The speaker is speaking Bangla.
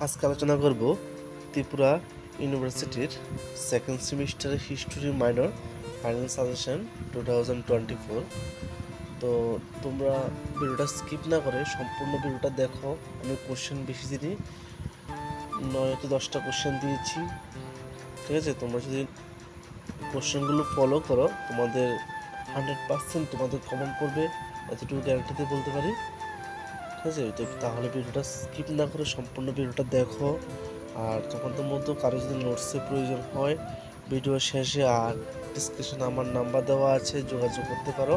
আজকে আলোচনা করব ত্রিপুরা ইউনিভার্সিটির সেকেন্ড সেমিস্টারের হিস্টোরি মাইনর ফাইনাল সাজেশন 2024। তো তোমরা ভিডিওটা স্কিপ না করে সম্পূর্ণ ভিডিওটা দেখো। আমি কোশ্চেন বেশি দিনই 9 থেকে 10টা কোশ্চেন দিয়েছি, ঠিক আছে? তোমরা যদি কোশ্চেনগুলো ফলো করো তোমাদের 100% তোমাদের কমন পড়বে, এতটুকু গ্যারান্টিতে বলতে পারি, ঠিক আছে? তো তাহলে ভিডিওটা স্কিপ না করে সম্পূর্ণ ভিডিওটা দেখো। আর তোমাদের মধ্যে কারো যদি নোটসের প্রয়োজন হয় ভিডিও শেষে আর ডিসক্রিপশনে আমার নাম্বার দেওয়া আছে, যোগাযোগ করতে পারো।